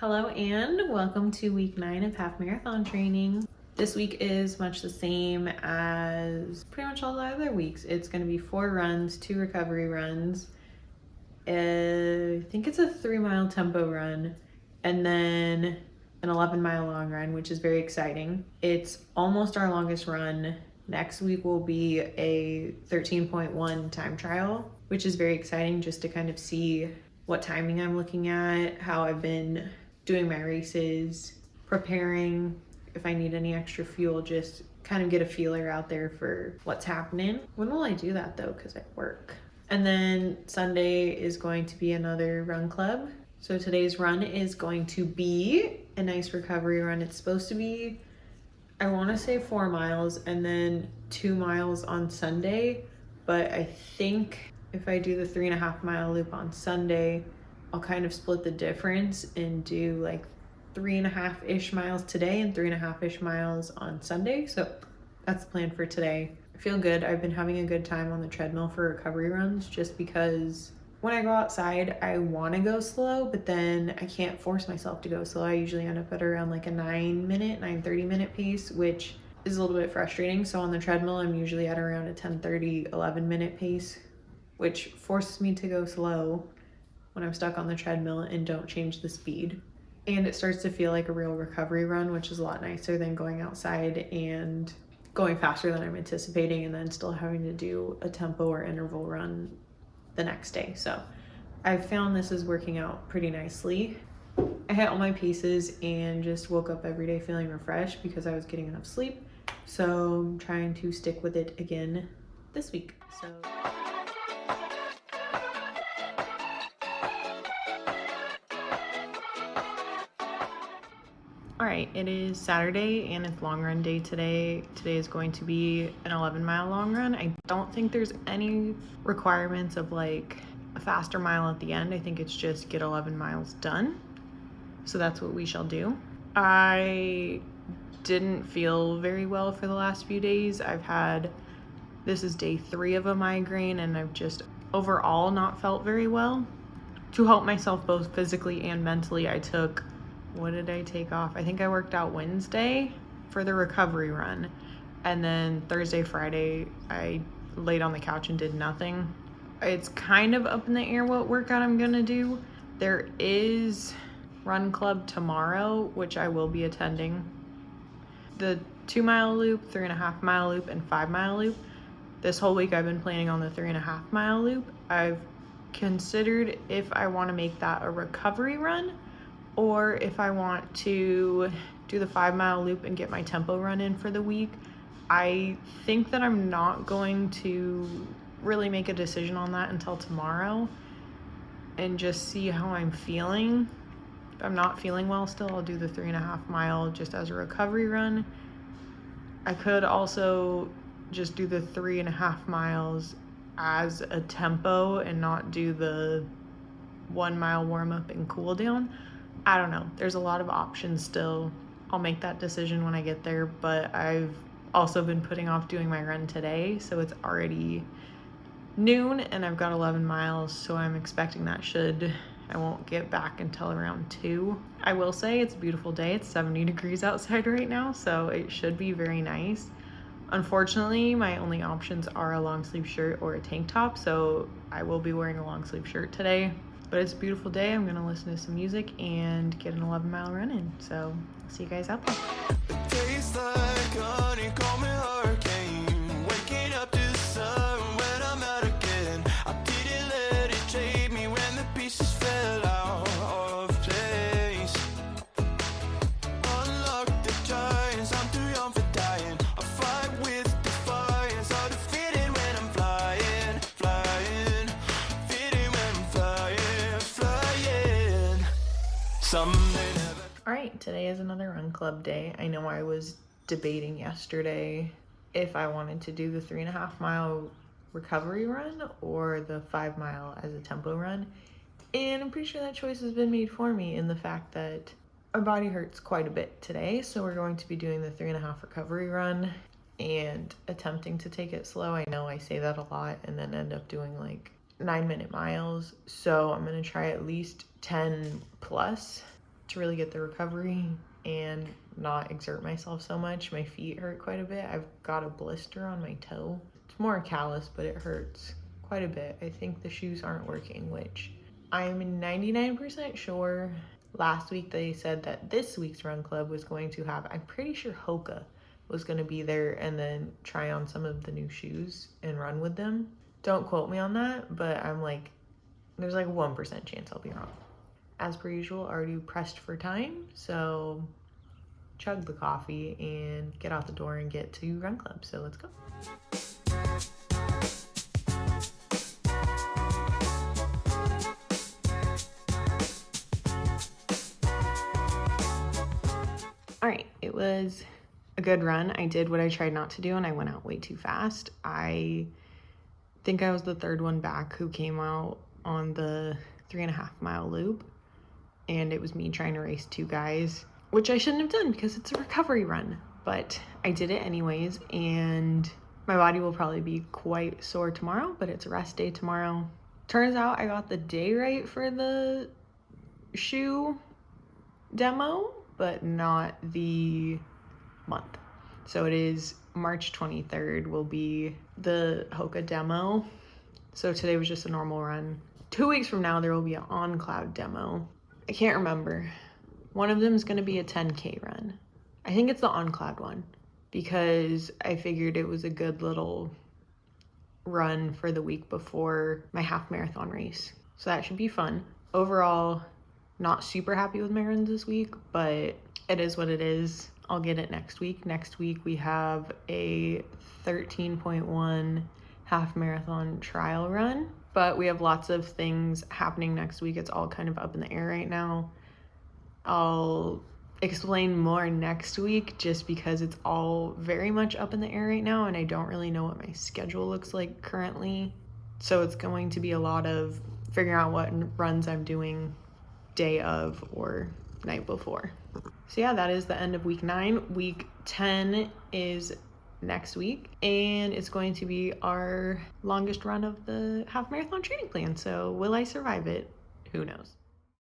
Hello and welcome to week 9 of half marathon training. This week is much the same as pretty much all the other weeks. It's going to be 4 runs, 2 recovery runs. I think it's a 3-mile tempo run and then an 11-mile long run, which is very exciting. It's almost our longest run. Next week will be a 13.1 time trial, which is very exciting just to kind of see what timing I'm looking at, how I've been doing my races, preparing, if I need any extra fuel, just kind of get a feeler out there for what's happening. When will I do that though? Because I work. And then Sunday is going to be another run club. So today's run is going to be a nice recovery run. It's supposed to be, I want to say 4 miles and then 2 miles on Sunday. But I think if I do the 3.5 mile loop on Sunday, I'll kind of split the difference and do like 3.5-ish miles today and 3.5-ish miles on Sunday. So that's the plan for today. I feel good. I've been having a good time on the treadmill for recovery runs just because when I go outside, I want to go slow, but then I can't force myself to go slow. I usually end up at around like a 9-30-minute pace, which is a little bit frustrating. So on the treadmill, I'm usually at around a 10-30-11-minute pace, which forces me to go slow when I'm stuck on the treadmill and don't change the speed. And it starts to feel like a real recovery run, which is a lot nicer than going outside and going faster than I'm anticipating and then still having to do a tempo or interval run the next day. So I've found this is working out pretty nicely. I hit all my paces and just woke up every day feeling refreshed because I was getting enough sleep. So I'm trying to stick with it again this week. All right, it is Saturday and it's long run day today. Today is going to be an 11-mile long run. I don't think there's any requirements of like a faster mile at the end. I think it's just get 11 miles done. So that's what we shall do. I didn't feel very well for the last few days. This is day 3 of a migraine and I've just overall not felt very well. To help myself both physically and mentally, what did I take off? I think I worked out Wednesday for the recovery run. And then Thursday, Friday, I laid on the couch and did nothing. It's kind of up in the air what workout I'm gonna do. There is run club tomorrow, which I will be attending. The 2-mile loop, 3.5 mile loop, and 5-mile loop. This whole week I've been planning on the 3.5 mile loop. I've considered if I want to make that a recovery run or if I want to do the 5-mile loop and get my tempo run in for the week. I think that I'm not going to really make a decision on that until tomorrow and just see how I'm feeling. If I'm not feeling well still, I'll do the 3.5 mile just as a recovery run. I could also just do the 3.5 miles as a tempo and not do the 1 mile warm up and cool down. I don't know. There's a lot of options still. I'll make that decision when I get there, but I've also been putting off doing my run today, so it's already noon and I've got 11 miles, so I'm expecting I won't get back until around 2. I will say it's a beautiful day. It's 70 degrees outside right now, so it should be very nice. Unfortunately, my only options are a long sleeve shirt or a tank top, so I will be wearing a long sleeve shirt today. But it's a beautiful day. I'm gonna listen to some music and get an 11-mile run in. So see you guys out there. It tastes like honey, call me hurricane. Waking up to the sun when I'm out again. I didn't let it take me when the pieces fell out of place. Unlock the giants, I'm too young for dying. I fight with defiance, hard to fit in when I'm flying, flying. Fit in when I'm flying, flying. Someday never. All right, today is another run club day. I know I was debating yesterday if I wanted to do the 3.5 mile recovery run or the 5 mile as a tempo run. And I'm pretty sure that choice has been made for me in the fact that my body hurts quite a bit today. So we're going to be doing the 3.5 recovery run and attempting to take it slow. I know I say that a lot and then end up doing like 9-minute miles. So I'm gonna try at least 10 plus to really get the recovery and not exert myself so much. My feet hurt quite a bit. I've got a blister on my toe. It's more a callus, but it hurts quite a bit. I think the shoes aren't working, which I'm 99% sure. Last week they said that this week's run club was going to have, I'm pretty sure Hoka was going to be there and then try on some of the new shoes and run with them. Don't quote me on that, but I'm like, there's like a 1% chance I'll be wrong. As per usual, already pressed for time, so chug the coffee and get out the door and get to run club. So let's go. All right, it was a good run. I did what I tried not to do and I went out way too fast. I think I was the third one back who came out on the 3.5 mile loop, and it was me trying to race two guys, which I shouldn't have done because it's a recovery run, but I did it anyways, and my body will probably be quite sore tomorrow, but it's a rest day tomorrow. Turns out I got the day right for the shoe demo, but not the month. So it is March 23rd will be the Hoka demo. So today was just a normal run. 2 weeks from now, there will be an on cloud demo. I can't remember. One of them is going to be a 10K run. I think it's the on cloud one because I figured it was a good little run for the week before my half marathon race. So that should be fun. Overall, not super happy with my runs this week, but it is what it is. I'll get it next week. Next week we have a 13.1 half marathon trial run, but we have lots of things happening next week. It's all kind of up in the air right now. I'll explain more next week just because it's all very much up in the air right now and I don't really know what my schedule looks like currently. So it's going to be a lot of figuring out what runs I'm doing day of or night before. So yeah, that is the end of week 9. Week 10 is next week and it's going to be our longest run of the half marathon training plan. So will I survive it? Who knows?